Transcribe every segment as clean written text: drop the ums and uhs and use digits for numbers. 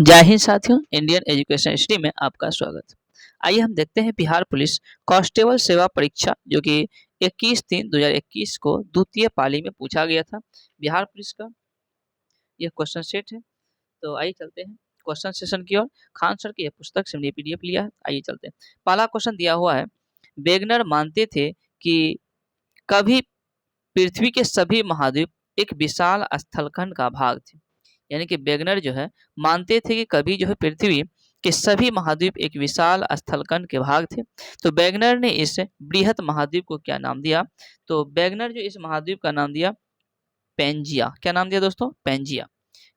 जय हिंद साथियों, Indian education history में आपका स्वागत। आइए हम देखते हैं बिहार पुलिस कांस्टेबल सेवा परीक्षा जो कि 21/3/2021 को द्वितीय पाली में पूछा गया था। बिहार पुलिस का यह क्वेश्चन सेट है। तो आइए चलते हैं क्वेश्चन सेशन की ओर। खान सर की यह पुस्तक से हमने पीडीएफ लिया है। आइए चलते हैं। पहला क्वेश्चन दिया हुआ है, वेगनर मानते थे कि कभी पृथ्वी के सभी महाद्वीप एक विशाल स्थलखंड का भाग थे। यानी कि वेगनर जो है मानते थे कि कभी जो है पृथ्वी के सभी महाद्वीप एक विशाल स्थलखंड के भाग थे। तो वेगनर ने इस बृहत महाद्वीप को क्या नाम दिया? तो वेगनर जो इस महाद्वीप का नाम दिया पेंजिया। क्या नाम दिया दोस्तों? पेंजिया।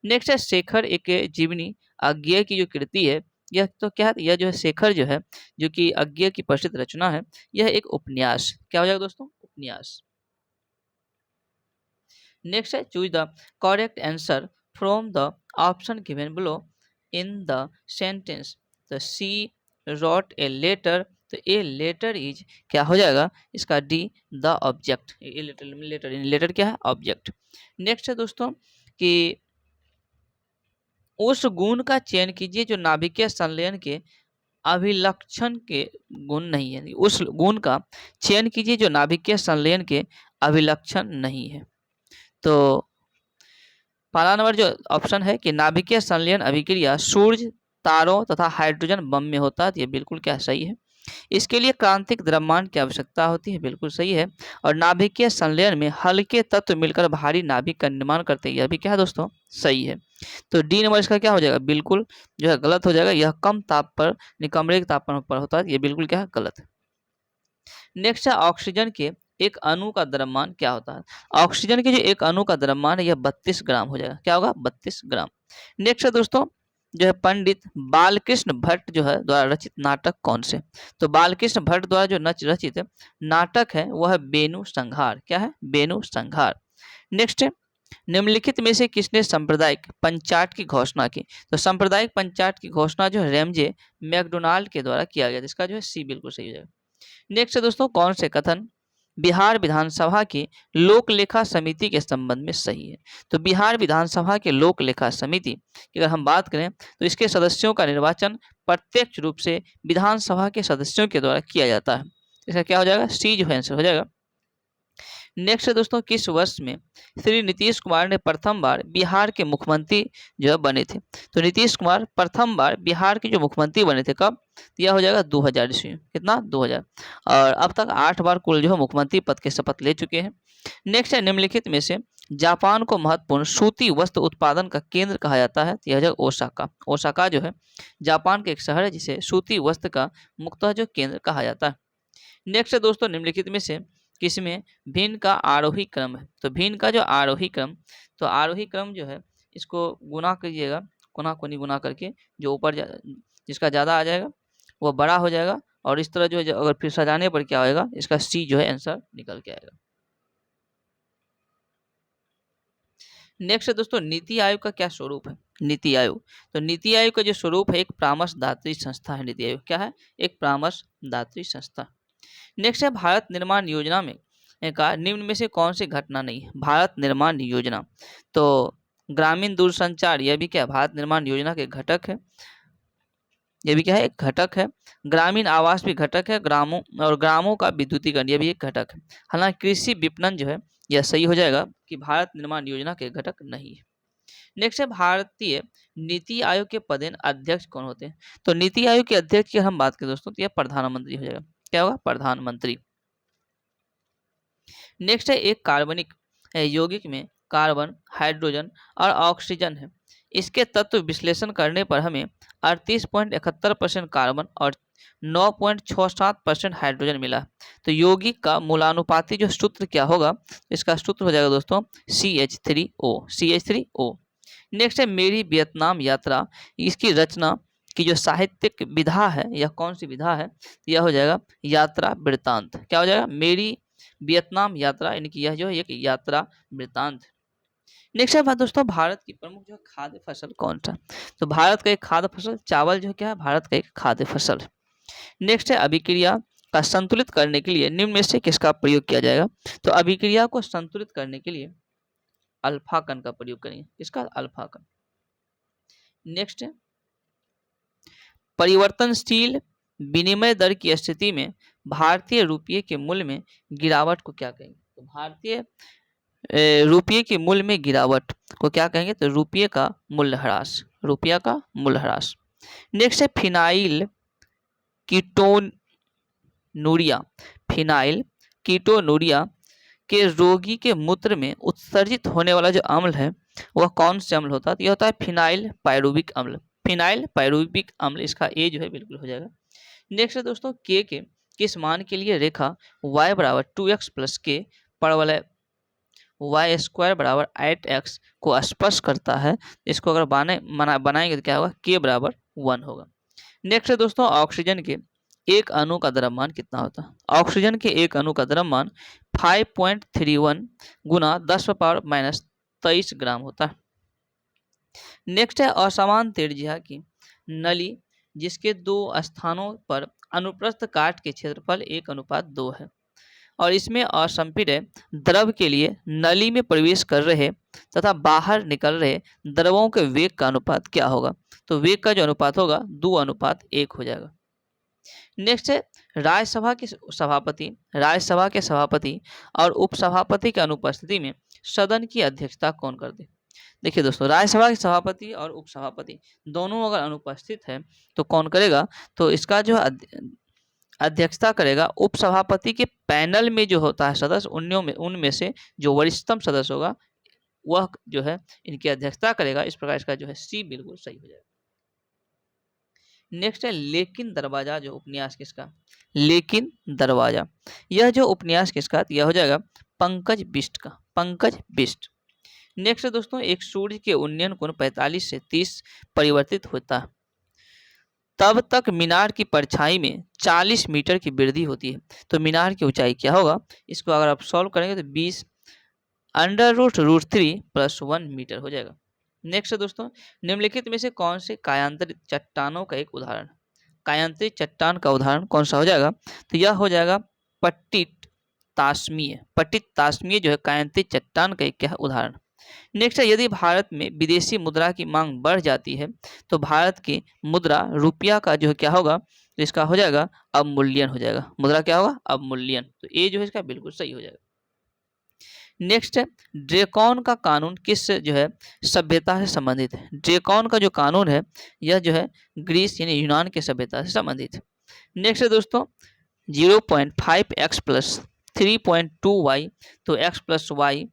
नेक्स्ट है शेखर एक जीवनी अज्ञेय की जो कृति है, यह तो क्या है? यह जो है शेखर जो है, जो कि अज्ञेय की प्रसिद्ध रचना है, यह एक उपन्यास। क्या हो जाएगा दोस्तों? उपन्यास। नेक्स्ट है choose the correct answer from the option given below in the sentence. तो सी रोट ए लेटर, तो ए लेटर इज क्या हो जाएगा इसका? D the object. A letter, letter letter क्या है? ऑब्जेक्ट। नेक्स्ट है दोस्तों कि उस गुण का चयन कीजिए जो नाभिकीय संलयन के अभिलक्षण के गुण नहीं है। उस गुण का चयन कीजिए जो नाभिकीय संलयन के अभिलक्षण नहीं है। तो पहला नंबर जो ऑप्शन है कि नाभिकीय संलयन अभिक्रिया सूर्य, तारों तथा हाइड्रोजन बम में होता है, तो ये बिल्कुल क्या सही है। इसके लिए क्रांतिक द्रव्यमान की आवश्यकता होती है, बिल्कुल सही है। और नाभिकीय संलयन में हल्के तत्व मिलकर भारी नाभिक का निर्माण करते हैं, यह भी क्या है दोस्तों? सही है। तो डी नंबर इसका क्या हो जाएगा? बिल्कुल जो है गलत हो जाएगा। यह कम ताप पर, कमरे के तापमान पर होता है, ये बिल्कुल क्या है? गलत है। नेक्स्ट है ऑक्सीजन के एक अणु का द्रव्यमान क्या होता है? ऑक्सीजन के जो एक अणु का द्रव्यमान है यह 32 ग्राम हो जाएगा। क्या होगा? 32 ग्राम। नेक्स्ट है दोस्तों जो है पंडित बालकृष्ण भट्ट जो है द्वारा रचित नाटक कौन से? तो बालकृष्ण भट्ट द्वारा जो रचित नाटक है वह है बेनु संघार। क्या है? बेनु संघार। नेक्स्ट है निम्नलिखित में से किसने सांप्रदायिक पंचाट की घोषणा की? तो सांप्रदायिक पंचाट की घोषणा जो है रैमजे मैकडोनाल्ड के द्वारा किया गया। इसका जो है सी बिल्कुल सही हो जाएगा। नेक्स्ट है दोस्तों कौन से कथन बिहार विधानसभा की लोक लेखा समिति के संबंध में सही है? तो बिहार विधानसभा के लोक लेखा समिति की अगर हम बात करें तो इसके सदस्यों का निर्वाचन प्रत्यक्ष रूप से विधानसभा के सदस्यों के द्वारा किया जाता है। इसका क्या हो जाएगा? सी जो है आंसर हो जाएगा। नेक्स्ट है दोस्तों किस वर्ष में श्री नीतीश कुमार ने प्रथम बार बिहार के मुख्यमंत्री जो है बने थे? तो नीतीश कुमार प्रथम बार बिहार के जो मुख्यमंत्री बने थे कब? यह हो जाएगा 2000 ईस्वी में। कितना? 2000। और अब तक 8 बार कुल जो है मुख्यमंत्री पद के शपथ ले चुके हैं। नेक्स्ट है निम्नलिखित में से जापान को महत्वपूर्ण सूती वस्त्र उत्पादन का केंद्र कहा जाता है, तो यह हो जाएगा ओसाका। ओसाका जो है जापान के एक शहर है जिसे सूती वस्त्र का मुख्यतः जो केंद्र कहा जाता है। नेक्स्ट है दोस्तों निम्नलिखित में से किसमें भिन्न का आरोही क्रम है? तो भिन्न का जो आरोही क्रम, तो आरोही क्रम जो है इसको गुना कीजिएगा, कोना कोनी गुना करके जो ऊपर जिसका ज़्यादा आ जाएगा वो बड़ा हो जाएगा। और इस तरह जो है अगर फिर सजाने पर क्या होएगा? इसका सी जो है आंसर निकल के आएगा। नेक्स्ट है दोस्तों नीति आयोग का क्या स्वरूप है? नीति आयोग, तो नीति आयोग का जो स्वरूप है एक परामर्श दात्री संस्था है। नीति आयोग क्या है? एक परामर्श दात्री संस्था। नेक्स्ट है भारत निर्माण योजना में का निम्न में से कौन सी घटना नहीं है? भारत निर्माण योजना, तो ग्रामीण दूरसंचार यह भी क्या है? भारत निर्माण योजना के घटक है। यह भी क्या है? एक घटक है। ग्रामीण आवास भी घटक है। ग्रामों और ग्रामों का विद्युतीकरण यह भी एक घटक है। हालांकि कृषि विपणन जो है यह सही हो जाएगा कि भारत निर्माण योजना के घटक नहीं है। नेक्स्ट है भारतीय नीति आयोग के पदेन अध्यक्ष कौन होते हैं? तो नीति आयोग के अध्यक्ष की हम बात करें दोस्तों तो यह प्रधानमंत्री हो जाएगा। क्या होगा? प्रधानमंत्री। नेक्स्ट है एक कार्बनिक यौगिक में कार्बन, हाइड्रोजन और ऑक्सीजन है। इसके तत्व विश्लेषण करने पर हमें 38.71% कार्बन और 9.67% हाइड्रोजन मिला। तो यौगिक का मूलानुपाती जो सूत्र क्या होगा? इसका सूत्र हो जाएगा दोस्तों CH3O। CH3O। नेक्स्ट है मेरी वियतनाम यात्रा, इसकी रचना की जो साहित्यिक विधा है यह कौन सी विधा है? यह हो जाएगा यात्रा वृत्तांत। क्या हो जाएगा? मेरी वियतनाम यात्रा, इनकी यह जो है एक यात्रा वृत्तांत। नेक्स्ट है बात दोस्तों भारत की प्रमुख जो खाद्य फसल कौन सा? तो भारत का एक खाद्य फसल चावल जो है क्या है? भारत का एक खाद्य फसल। नेक्स्ट है अभिक्रिया का संतुलित करने के लिए निम्न में से किसका प्रयोग किया जाएगा? तो अभिक्रिया को संतुलित करने के लिए अल्फा कण का प्रयोग करेंगे। किसका? अल्फा कण। नेक्स्ट है परिवर्तनशील विनिमय दर की स्थिति में भारतीय रुपये के मूल्य में गिरावट को क्या कहेंगे? तो भारतीय रुपये के मूल्य में गिरावट को क्या कहेंगे? तो रुपये का मूल्य ह्रास, रुपया का मूल्य ह्रास। नेक्स्ट है फिनाइल कीटोनूरिया। फिनाइल कीटोनूरिया के रोगी के मूत्र में उत्सर्जित होने वाला जो अम्ल है वह कौन से अम्ल होता है? तो यह होता है फिनाइल पायरुविक अम्ल। फिनाइल पायरुविक अम्ल, इसका ए जो है बिल्कुल हो जाएगा। नेक्स्ट है दोस्तों, के किस मान के लिए रेखा y बराबर 2x प्लस के परवलय y स्क्वायर बराबर 8x को स्पर्श करता है? इसको अगर बनाएंगे तो क्या होगा? k बराबर 1 होगा। नेक्स्ट है दोस्तों, ऑक्सीजन के एक अणु का द्रव्यमान कितना होता है? ऑक्सीजन के एक अणु का द्रव्यमान 5.31 गुना 10⁻³ ग्राम होता है। नेक्स्ट है असमान त्रिज्या की नली जिसके दो स्थानों पर अनुप्रस्थ काट के क्षेत्रफल 1:2 है और इसमें असंपीड्य द्रव के लिए नली में प्रवेश कर रहे तथा बाहर निकल रहे द्रवों के वेग का अनुपात क्या होगा? तो वेग का जो अनुपात होगा 2:1 हो जाएगा। नेक्स्ट है राज्यसभा के सभापति और उपसभापति के अनुपस्थिति में सदन की अध्यक्षता कौन करते? देखिए दोस्तों, राज्यसभा के सभापति और उपसभापति दोनों अगर अनुपस्थित है तो कौन करेगा? तो इसका जो अध्यक्षता करेगा उपसभापति के पैनल में जो होता है सदस्य, उनमें से जो वरिष्ठतम सदस्य होगा वह जो है इनकी अध्यक्षता करेगा। इस प्रकार इसका जो है सी बिल्कुल सही हो जाएगा। नेक्स्ट है लेकिन दरवाजा, जो उपन्यास किसका? लेकिन दरवाजा, यह जो उपन्यास किसका? यह हो जाएगा पंकज बिष्ट का, पंकज बिष्ट। नेक्स्ट है दोस्तों, एक सूर्य के उन्नयन कोण 45 से 30 परिवर्तित होता है तब तक मीनार की परछाई में 40 मीटर की वृद्धि होती है। तो मीनार की ऊंचाई क्या होगा? इसको अगर आप सॉल्व करेंगे तो 20√√3 + 1 मीटर हो जाएगा। नेक्स्ट है दोस्तों, निम्नलिखित में से कौन से कायांतरित चट्टानों का एक उदाहरण? कायांतरित चट्टान का उदाहरण कौन सा हो जाएगा? तो यह हो जाएगा पट्टित तासमीय। पट्टित तासमीय जो है कायांतरित चट्टान का एक क्या है? उदाहरण। नेक्स्ट है, यदि भारत में विदेशी मुद्रा की मांग बढ़ जाती है तो भारत की मुद्रा रुपया का जो है क्या होगा? तो इसका हो जाएगा अवमूल्यन हो जाएगा। मुद्रा क्या होगा? अवमूल्यन। तो ए जो है इसका बिल्कुल सही हो जाएगा। नेक्स्ट है, ड्रेकॉन का कानून किस जो है सभ्यता से संबंधित है? ड्रेकॉन का जो कानून है यह जो है ग्रीस यानी यूनान के सभ्यता से संबंधित है। नेक्स्ट है दोस्तों, 0.5x + 3.2y, तो x + y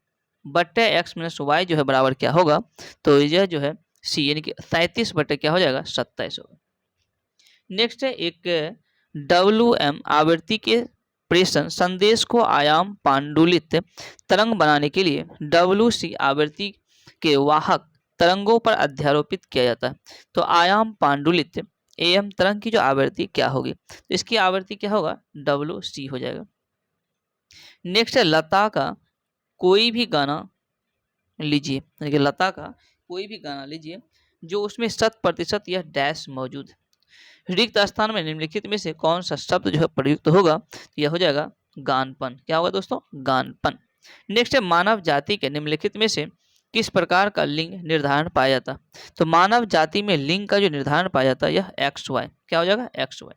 बट्टे x - y जो है बराबर क्या होगा? तो यह जो है सी यानी कि 37 बट्टे क्या हो जाएगा? 27 होगा। नेक्स्ट है, एक WM आवृत्ति के प्रेषण संदेश को आयाम पांडुलित तरंग बनाने के लिए WC आवृत्ति के वाहक तरंगों पर अध्यारोपित किया जाता है। तो आयाम पांडुलित AM तरंग की जो आवृत्ति क्या होगी? तो इसकी आवृत्ति क्या होगा? WC हो जाएगा। नेक्स्ट है, लता का कोई भी गाना लीजिए, यानी कि लता का कोई भी गाना लीजिए जो उसमें 100% यह डैश मौजूद है। रिक्त स्थान में निम्नलिखित में से कौन सा शब्द जो है प्रयुक्त होगा? यह हो जाएगा गानपन। क्या होगा दोस्तों? गानपन। नेक्स्ट है, मानव जाति के निम्नलिखित में से किस प्रकार का लिंग निर्धारण पाया जाता? तो मानव जाति में लिंग का जो निर्धारण पाया जाता है यह XY। क्या हो जाएगा? XY।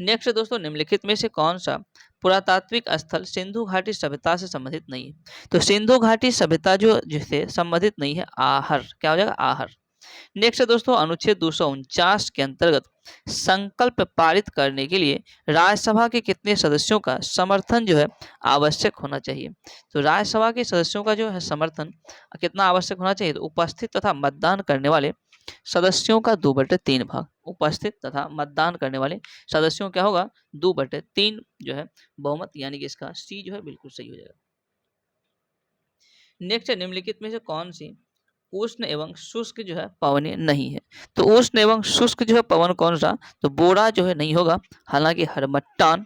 नेक्स्ट दोस्तों, निम्नलिखित में से कौन सा पुरातात्विक स्थल सिंधु घाटी सभ्यता से संबंधित नहीं है? तो सिंधु घाटी सभ्यता जो जिससे संबंधित नहीं है आहर। क्या हो जाएगा? आहर। नेक्स्ट दोस्तों, अनुच्छेद 249 के अंतर्गत संकल्प पारित करने के लिए राज्यसभा के कितने सदस्यों का समर्थन जो है आवश्यक होना चाहिए? तो राज्यसभा के सदस्यों का जो है समर्थन कितना आवश्यक होना चाहिए? तो उपस्थित तथा मतदान करने वाले सदस्यों का 2/3 भाग। उपस्थित तथा मतदान करने वाले सदस्यों क्या होगा? 2/3 जो है बहुमत, यानी कि इसका सी जो है बिल्कुल सही हो जाएगा। नेक्स्ट, निम्नलिखित में से कौन सी उष्ण एवं शुष्क जो है पवनें नहीं है? तो उष्ण एवं शुष्क जो है पवन कौन सा? तो बोरा जो है नहीं होगा, हालांकि हरमट्टान,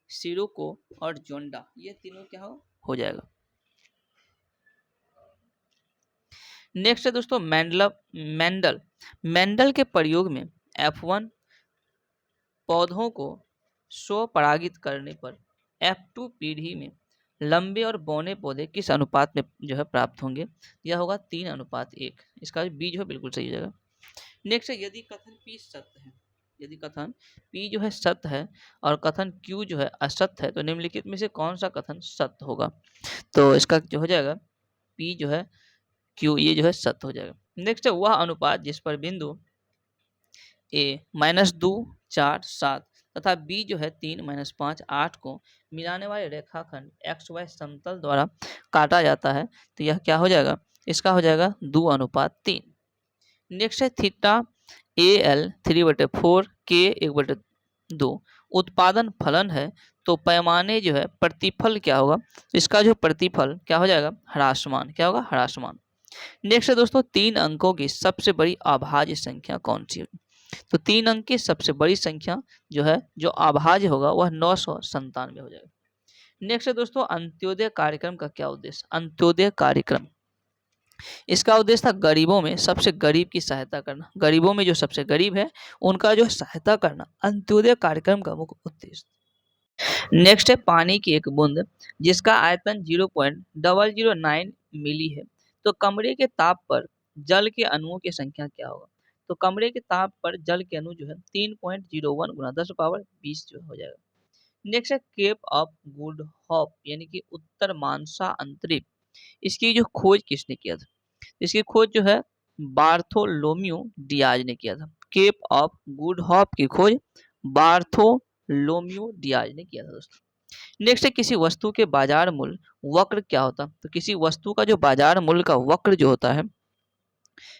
सिरोको और जोंडा ये तीनों क्या हो जाएगा। नेक्स्ट है दोस्तों, मेंडल के प्रयोग में F1 पौधों को स्वपरागित करने पर F2 पीढ़ी में लंबे और बौने पौधे किस अनुपात में जो है प्राप्त होंगे? यह होगा 3:1। इसका बी जो है बिल्कुल सही हो जाएगा। नेक्स्ट है यदि कथन P सत्य है, यदि कथन P जो है सत्य है और कथन Q जो है असत्य है तो निम्नलिखित में से कौन सा कथन सत्य होगा? तो इसका जो हो जाएगा P जो है Q ये जो है सत्य हो जाएगा। नेक्स्ट है वह अनुपात जिस पर बिंदु A -2 4 7 तथा B जो है 3 -5 8 को मिलाने वाले रेखाखंड XY समतल द्वारा काटा जाता है तो यह क्या हो जाएगा? इसका हो जाएगा 2:3। नेक्स्ट है थीटा AL 3/4 K 1/2 उत्पादन फलन है तो पैमाने जो है प्रतिफल क्या होगा? इसका जो प्रतिफल क्या हो जाएगा? ह्रासमान। क्या होगा? ह्रासमान। नेक्स्ट है दोस्तों 3 अंकों की सबसे बड़ी अभाज्य संख्या कौन सी होगी? तो 3 अंक की सबसे बड़ी संख्या जो है जो अभाज्य होगा वह 997 हो जाएगा। नेक्स्ट है दोस्तों अंत्योदय कार्यक्रम का क्या उद्देश्य? अंत्योदय कार्यक्रम इसका उद्देश्य था गरीबों में सबसे गरीब की सहायता करना, गरीबों में जो सबसे गरीब है उनका जो सहायता करना अंत्योदय कार्यक्रम का मुख्य उद्देश्य। नेक्स्ट है पानी की एक बूंद जिसका आयतन 0.009 मिली है तो कमरे के ताप पर जल के अणुओं की संख्या क्या होगा? तो कमरे के ताप पर जल के अणु जो है 3.01 गुना 10⁻20 जो हो जाएगा। नेक्स्ट है केप ऑफ गुड होप यानी कि उत्तर मानसा अंतरिक्ष, इसकी जो खोज किसने किया था? इसकी खोज जो है बार्थोलोम्यू डियाज ने किया था। केप ऑफ गुड होप की खोज बार्थोलोम्यू डियाज ने किया था दोस्तों। नेक्स्ट है किसी वस्तु के बाजार मूल्य वक्र क्या होता? तो किसी वस्तु का जो बाजार मूल्य का वक्र जो होता है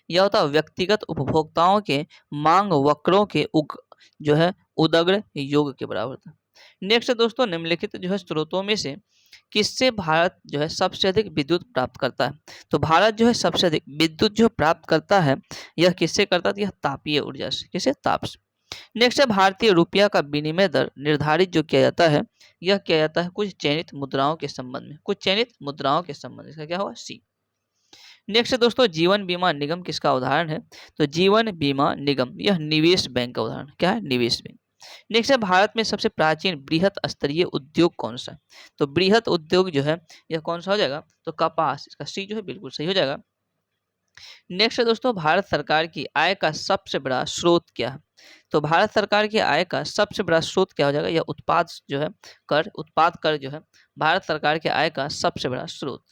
यह होता है व्यक्तिगत उपभोक्ताओं के मांग वक्रों के जो है उदग्र योग के बराबर था। नेक्स्ट दोस्तों निम्नलिखित जो है स्रोतों में से किससे भारत जो है सबसे अधिक विद्युत प्राप्त करता है? तो भारत जो है सबसे अधिक विद्युत जो प्राप्त करता है यह किससे करता है? यह तापीय ऊर्जा से। किसे? ताप से। नेक्स्ट है भारतीय रुपया का विनिमय दर निर्धारित जो किया जाता है यह किया जाता है कुछ चयनित मुद्राओं के संबंध में, कुछ चयनित मुद्राओं के संबंध में। इसका क्या होगा? सी। नेक्स्ट दोस्तों जीवन बीमा निगम किसका उदाहरण है? तो जीवन बीमा निगम यह निवेश बैंक का उदाहरण। क्या है? निवेश बैंक। नेक्स्ट है भारत में सबसे प्राचीन बृहत स्तरीय उद्योग कौन सा है? तो बृहत उद्योग जो है यह कौन सा हो जाएगा? तो कपास। इसका सी जो है बिल्कुल सही हो जाएगा। नेक्स्ट है दोस्तों भारत सरकार की आय का सबसे बड़ा स्रोत क्या है? तो भारत सरकार की आय का सबसे बड़ा स्रोत क्या हो जाएगा? यह उत्पाद जो है कर, उत्पाद कर जो है भारत सरकार की आय का सबसे बड़ा स्रोत।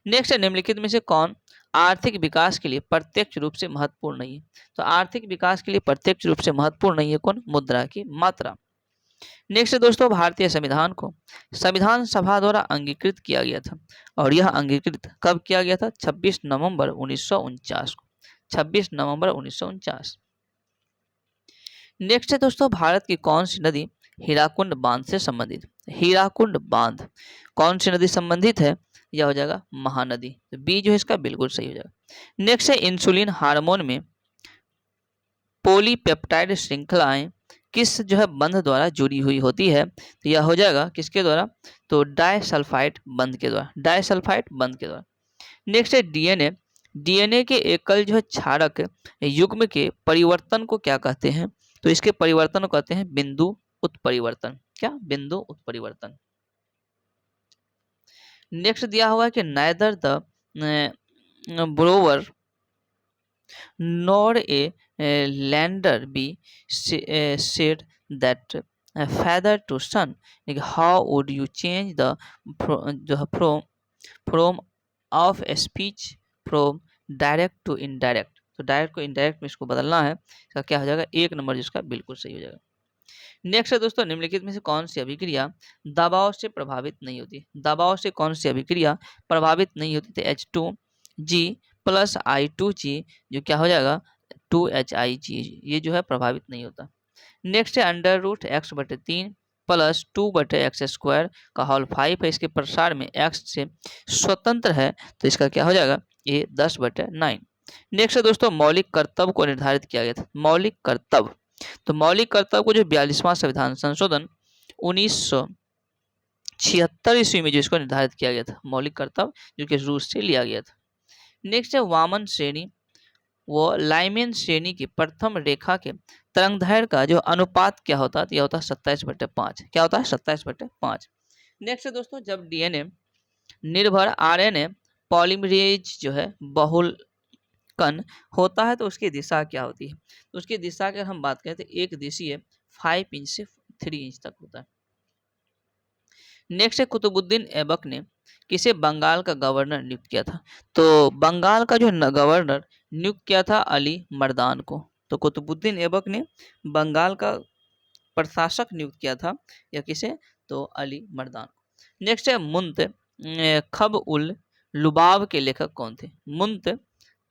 नेक्स्ट है निम्नलिखित में से कौन आर्थिक विकास के लिए प्रत्यक्ष रूप से महत्वपूर्ण नहीं है? तो आर्थिक विकास के लिए प्रत्यक्ष रूप से महत्वपूर्ण नहीं है कौन? मुद्रा की मात्रा। नेक्स्ट दोस्तों भारतीय संविधान को संविधान सभा द्वारा अंगीकृत किया गया था और यह अंगीकृत कब किया गया था? 26 नवंबर 1949 को। 26 नवंबर 1949। नेक्स्ट है दोस्तों भारत की कौन सी नदी हीराकुंड बांध से संबंधित? हीराकुंड बांध कौन सी नदी संबंधित है? यह हो जाएगा महानदी। तो बी जो है इसका बिल्कुल सही हो जाएगा। नेक्स्ट है इंसुलिन हार्मोन में पॉलीपेप्टाइड श्रृंखलाएं किस जो है बंध द्वारा जुड़ी हुई होती है? तो यह हो जाएगा किसके द्वारा? तो डाइसल्फाइड बंध के द्वारा। डाइसल्फाइड बंध के द्वारा। नेक्स्ट है डीएनए। डीएनए के एकल जो है क्षारक युग्म के परिवर्तन को क्या कहते हैं? तो इसके परिवर्तन को कहते हैं बिंदु उत्परिवर्तन। क्या? बिंदु उत्परिवर्तन। नेक्स्ट दिया हुआ है कि neither the borrower nor a lander be said that feather to sun. Like how would you change the from of a speech from direct to indirect? तो डायरेक्ट को इनडायरेक्ट में इसको बदलना है। इसका क्या हो जाएगा? 1 नंबर जिसका बिल्कुल सही हो जाएगा। नेक्स्ट है दोस्तों निम्नलिखित में से कौन सी अभिक्रिया दबाव से प्रभावित नहीं होती? दबाव से कौन सी अभिक्रिया प्रभावित नहीं होती? तो H2G प्लस I2G जो क्या हो जाएगा? 2HIG ये जो है प्रभावित नहीं होता। नेक्स्ट है √x/3 प्लस 2/x² का होल 5 है। इसके प्रसार में x से स्वतंत्र है तो इसका क्या हो जाएगा? ये 10/9। नेक्स्ट है दोस्तों मौलिक कर्तव्य को निर्धारित किया गया था। मौलिक कर्तव्य तो मौलिक कर्तव्य को जो 42वां संविधान संशोधन 1976 ईस्वी में जो इसको निर्धारित किया गया था, मौलिक कर्तव्य जो कि रूस से लिया गया था। नेक्स्ट है वामन श्रेणी व लाइमेन श्रेणी की प्रथम रेखा के तरंगदैर्घ्य का जो अनुपात क्या होता है? यह होता है 27/5। क्या होता है? 27/5। नेक्स्ट है दोस्तों जब डीएनए निर्भर आरएनए पॉलीमरेज जो है बहुल कण होता है तो उसकी दिशा क्या होती है? तो उसकी दिशा की अगर हम बात करें तो एक दिशीय 5 इंच से 3 इंच तक होता है। नेक्स्ट है कुतुबुद्दीन ऐबक ने किसे बंगाल का गवर्नर नियुक्त किया था? तो बंगाल का जो गवर्नर नियुक्त किया था अली मर्दान को। तो कुतुबुद्दीन ऐबक ने बंगाल का प्रशासक नियुक्त किया था या किसे? तो अली मर्दान। नेक्स्ट है मुंत खब उल लुबाब के लेखक कौन थे? मुंत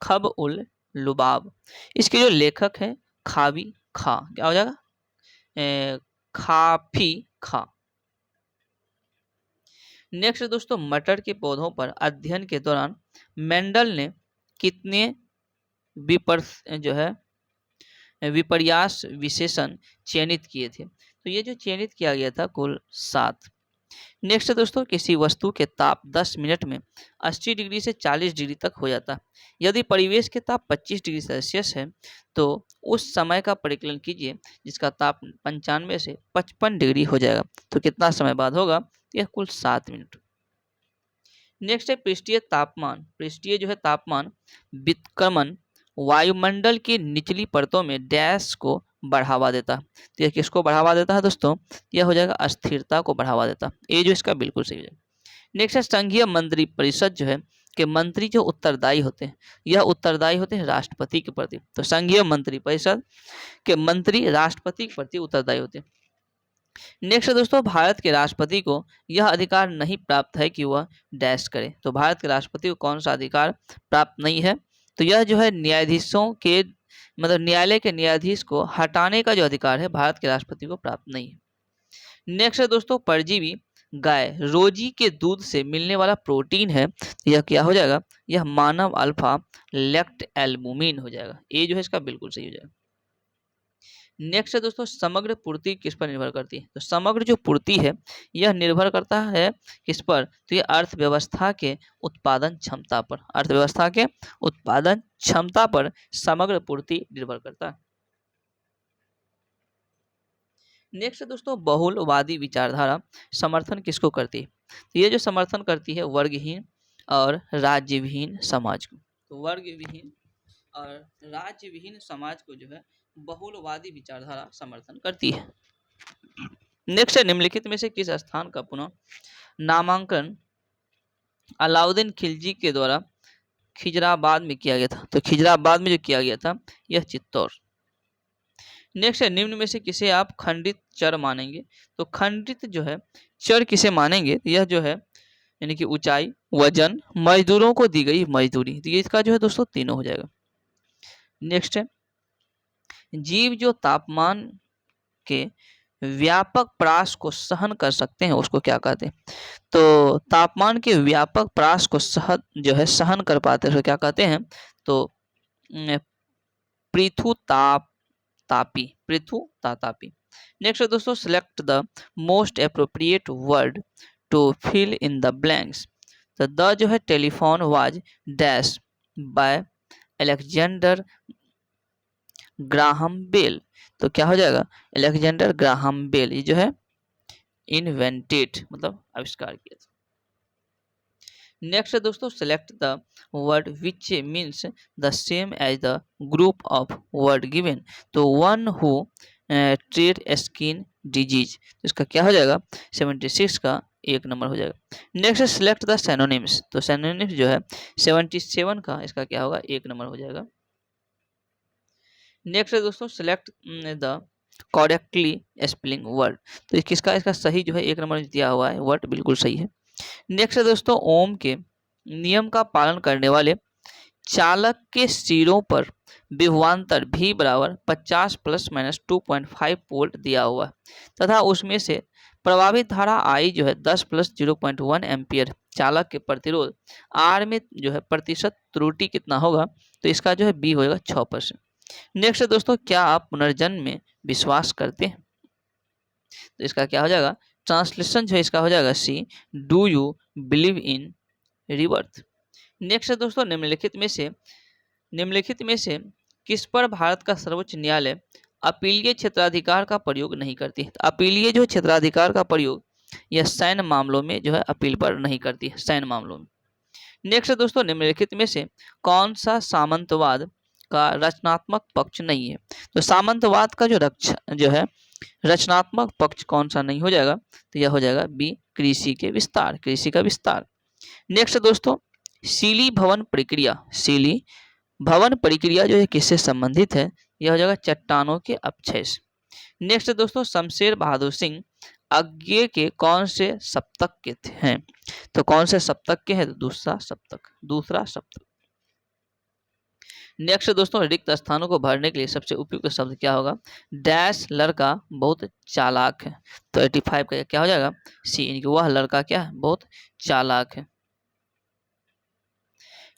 खब उल लुबाब, इसके जो लेखक है खावी खा, क्या हो जाएगा? खाफी खा। नेक्स्ट दोस्तों, मटर के पौधों पर अध्ययन के दौरान मेंडल ने कितने विपर्स जो है विपर्यास विशेषण चयनित किए थे? तो ये जो चयनित किया गया था कुल 7। नेक्स्ट दोस्तों, किसी वस्तु के ताप 10 मिनट में 80 डिग्री से 40 डिग्री तक हो जाता है। यदि परिवेश के ताप 25 डिग्री सेल्सियस है तो उस समय का परिकलन कीजिए जिसका ताप 95 से 55 डिग्री हो जाएगा। तो कितना समय बाद होगा? यह कुल 7 मिनट। नेक्स्ट है पृष्ठीय तापमान। पृष्ठीय जो है तापमान विक्रमण वायुमंडल की निचली परतों में डैश को बढ़ावा देता है। तो यह किसको बढ़ावा देता है दोस्तों? यह हो जाएगा अस्थिरता को बढ़ावा देता है। ये जो इसका बिल्कुल सही हो जाएगा। नेक्स्ट है संघीय मंत्री परिषद जो है कि मंत्री जो उत्तरदायी होते हैं, यह उत्तरदायी होते हैं राष्ट्रपति के प्रति। तो संघीय मंत्री परिषद के मंत्री राष्ट्रपति के प्रति उत्तरदायी होते हैं। नेक्स्ट दोस्तों, भारत के राष्ट्रपति को यह अधिकार नहीं प्राप्त है कि वह डैश करे। तो भारत के राष्ट्रपति को कौन सा अधिकार प्राप्त नहीं है? तो यह जो है न्यायाधीशों के मतलब न्यायालय के न्यायाधीश को हटाने का जो अधिकार है भारत के राष्ट्रपति को प्राप्त नहीं है। नेक्स्ट है दोस्तों, परजीवी गाय रोजी के दूध से मिलने वाला प्रोटीन है, यह क्या हो जाएगा? यह मानव अल्फा लेक्ट एल्बुमिन हो जाएगा। ये जो है इसका बिल्कुल सही हो जाएगा। नेक्स्ट है दोस्तों, समग्र पूर्ति किस पर निर्भर करती है? तो समग्र जो पूर्ति है यह निर्भर करता है किस पर? तो ये अर्थव्यवस्था के उत्पादन क्षमता पर। अर्थव्यवस्था के उत्पादन क्षमता पर समग्र पूर्ति निर्भर करता है। नेक्स्ट दोस्तों, बहुलवादी विचारधारा समर्थन किसको करती है? तो ये जो समर्थन करती है वर्गहीन और राज्यविहीन समाज को। तो वर्गविहीन और राज्यविहीन समाज को जो है बहुलवादी विचारधारा समर्थन करती है। नेक्स्ट है निम्नलिखित में से किस स्थान का पुनः नामांकन अलाउद्दीन खिलजी के द्वारा खिजराबाद में किया गया था? तो खिजराबाद में जो किया गया था यह चित्तौड़। नेक्स्ट है निम्न में से किसे आप खंडित चर मानेंगे? तो खंडित जो है चर किसे मानेंगे? यह जो है यानी कि ऊंचाई, वजन, मजदूरों को दी गई मजदूरी। तो ये इसका जो है दोस्तों तीनों हो जाएगा। नेक्स्ट है जीव जो तापमान के व्यापक प्रास को सहन कर सकते हैं उसको क्या कहते हैं? तो तापमान के व्यापक प्रास को सहन कर पाते हैं उसको क्या कहते हैं? तो पृथु तापी। नेक्स्ट दोस्तों, select the most appropriate word to fill in the blanks. तो द जो है telephone was dash by Alexander Graham Bell. तो क्या हो जाएगा? अलेक्जेंडर ग्राहम बेल ये जो है इन्वेंटेड मतलब आविष्कार किया था। नेक्स्ट है दोस्तों, select the word which means the same as the group of word given. तो one who treat skin disease, तो इसका क्या हो जाएगा? 76 का 1 नंबर हो जाएगा। नेक्स्ट है सिलेक्ट द सैनोनिम्स। तो सैनोनिम्स जो है 77 का इसका क्या होगा? 1 नंबर हो जाएगा। नेक्स्ट है दोस्तों, select the correctly spelling word. तो किसका इसका सही जो है 1 नंबर दिया हुआ है वर्ड बिल्कुल सही है। नेक्स्ट है दोस्तों, ओम के नियम का पालन करने वाले चालक के सिरों पर विभवांतर V बराबर 50 ± 2.5 वोल्ट दिया हुआ है तथा उसमें से प्रभावित धारा I जो है 10 + 0.1 एम्पियर। चालक के प्रतिरोध R में जो है प्रतिशत त्रुटि कितना होगा? तो इसका जो है B होगा 6%। नेक्स्ट है दोस्तों, क्या आप पुनर्जन्म में विश्वास करते हैं? तो इसका क्या हो जाएगा? ट्रांसलेशन जो है इसका हो जाएगा C, do you believe in rebirth. Next है दोस्तों, निम्नलिखित में से किस पर भारत का सर्वोच्च न्यायालय अपीलीय क्षेत्राधिकार का प्रयोग नहीं करती है? तो अपीलीय जो क्षेत्राधिकार का प्रयोग यह सैन्य मामलों में जो है अपील पर नहीं करती है, सैन्य मामलों में। नेक्स्ट दोस्तों, निम्नलिखित में से कौन सा सामंतवाद का रचनात्मक पक्ष नहीं है? तो सामंतवाद का जो है रचनात्मक पक्ष कौन सा नहीं हो जाएगा? तो यह हो जाएगा बी, कृषि के विस्तार, कृषि का विस्तार। नेक्स्ट दोस्तों, शीली भवन प्रक्रिया, शीली भवन प्रक्रिया जो है किससे संबंधित है? यह हो जाएगा चट्टानों के अपक्षय से। नेक्स्ट दोस्तों, शमशेर बहादुर सिंह आज्ञे के कौन से सप्तक के हैं? तो कौन से सप्तक के हैं? तो दूसरा सप्तक, दूसरा सप्तक। नेक्स्ट दोस्तों, रिक्त स्थानों को भरने के लिए सबसे उपयुक्त शब्द क्या होगा? डैश लड़का बहुत चालाक है। तो 85 का क्या हो जाएगा? सी, यानी कि वह लड़का क्या है? बहुत चालाक है।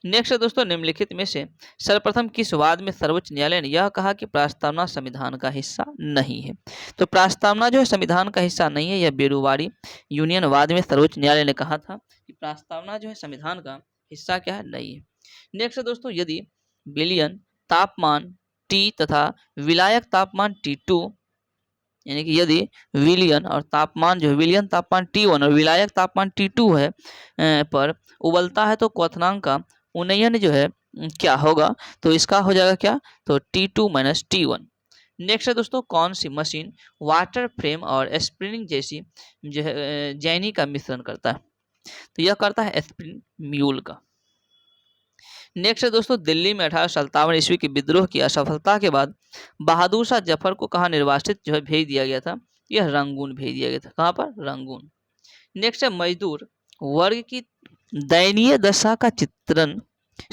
नेक्स्ट दोस्तों, निम्नलिखित में से सर्वप्रथम किस वाद में सर्वोच्च न्यायालय ने यह कहा कि प्रस्तावना संविधान का हिस्सा नहीं है? तो प्रस्तावना जो है संविधान का हिस्सा नहीं है, यह बेरुवारी यूनियन वाद में सर्वोच्च न्यायालय ने कहा था कि प्रस्तावना जो है संविधान का हिस्सा क्या है? नहीं है। नेक्स्ट दोस्तों, यदि विलयन तापमान T तथा विलायक तापमान T2, यानी कि यदि विलयन और तापमान जो है विलयन तापमान T1 और विलायक तापमान T2 है पर उबलता है तो क्वथनांक का उन्नयन जो है क्या होगा? तो इसका हो जाएगा क्या? तो T2 माइनस T1। नेक्स्ट है दोस्तों, कौन सी मशीन वाटर फ्रेम और स्प्रिंग जैसी जो है जैनी का मिश्रण करता है? तो यह करता है स्प्रिंग म्यूल का। नेक्स्ट है दोस्तों, दिल्ली में 1857 ईस्वी के विद्रोह की असफलता के बाद बहादुर शाह जफर को कहाँ निर्वासित जो है भेज दिया गया था? यह रंगून भेज दिया गया था। कहाँ पर? रंगून। नेक्स्ट है, मजदूर वर्ग की दयनीय दशा का चित्रण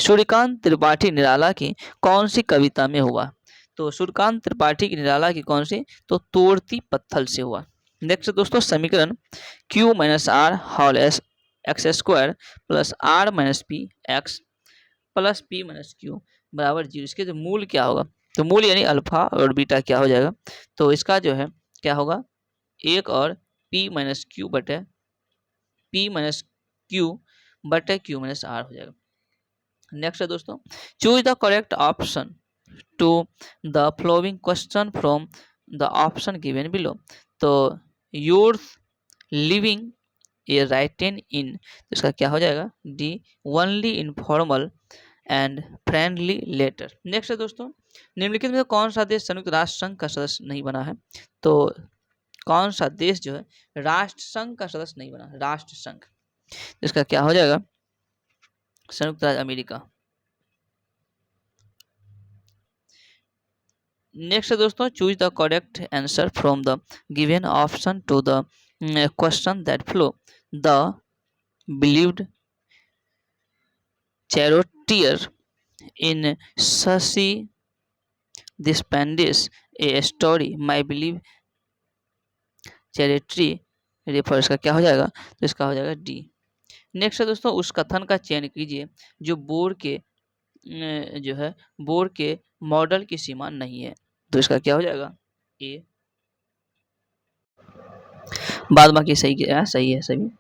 सूर्यकांत त्रिपाठी निराला की कौन सी कविता में हुआ? तो सूर्यकांत त्रिपाठी की निराला की कौन सी? तो तोड़ती पत्थल से हुआ। नेक्स्ट दोस्तों, समीकरण q minus R whole X square plus R minus P X plus P minus Q बराबर 0, इसके जो मूल क्या होगा? तो मूल यानी अल्फा और बीटा क्या हो जाएगा? तो इसका जो है क्या होगा? 1 और p माइनस क्यू बटे p माइनस क्यू बटे क्यू माइनस आर हो जाएगा। नेक्स्ट है दोस्तों, choose the correct option to the flowing question from the option given below. तो yours living a written in, तो इसका क्या हो जाएगा? D, only informal and friendly letter. Next है दोस्तों, निम्नलिखित में कौन सा देश संयुक्त राष्ट्र संघ का सदस्य नहीं बना है? तो कौन सा देश जो है राष्ट्र संघ का सदस्य नहीं बना? राष्ट्र संघ, इसका क्या हो जाएगा? संयुक्त राज्य अमेरिका। नेक्स्ट दोस्तों, choose the correct answer from the given option to the question that flow. The believed charioteer in Shashi Deshpande's a story, my believe charioteer refers का क्या हो जाएगा? तो इसका हो जाएगा डी। नेक्स्ट है दोस्तों, उस कथन का चयन कीजिए जो बोर के मॉडल की सीमा नहीं है। तो इसका क्या हो जाएगा? ए। बाद बाकी सही है सभी।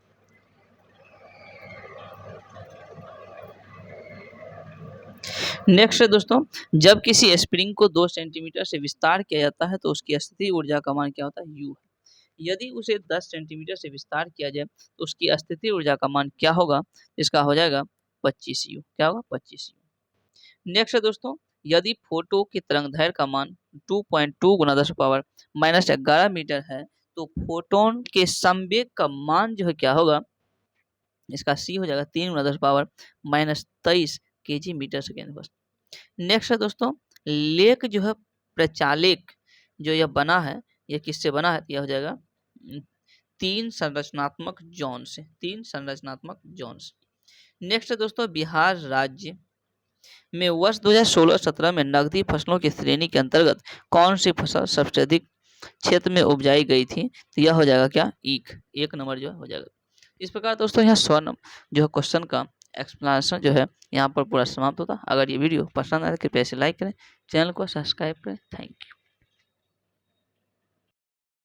नेक्स्ट है दोस्तों, जब किसी स्प्रिंग को 2 सेंटीमीटर से विस्तार किया जाता है तो उसकी स्थितिज ऊर्जा का मान क्या होता है? यू। यदि उसे 10 सेंटीमीटर से विस्तार किया जाए तो उसकी स्थितिज ऊर्जा का मान क्या होगा? इसका हो जाएगा 25 यू। क्या होगा? 25 यू। नेक्स्ट है दोस्तों, यदि फोटो की तरंगदैर्घ्य का मान 2.2 गुना 10⁻⁻11 मीटर है तो फोटोन के संवेग का मान जो है क्या होगा? इसका सी हो जाएगा 3 गुना 10⁻⁻23 kg मीटर सेकेंड बस। नेक्स्ट है दोस्तों, लेख जो है प्रचालेख जो यह बना है यह किससे बना है? यह हो जाएगा 3 संरचनात्मक जोन से, 3 संरचनात्मक जोन से। नेक्स्ट है दोस्तों, बिहार राज्य में वर्ष 2016-17 में नकदी फसलों की श्रेणी के अंतर्गत कौन सी फसल सबसे अधिक क्षेत्र में उपजाई गई थी? तो यह हो जाएगा क्या? ईख, 1 नंबर जो हो जाएगा। इस प्रकार दोस्तों यहाँ 100 नंबर जो है क्वेश्चन का एक्सप्लेनेशन जो है यहाँ पर पूरा समाप्त होता है। अगर ये वीडियो पसंद आए तो कृपया इसे लाइक करें, चैनल को सब्सक्राइब करें। Thank you.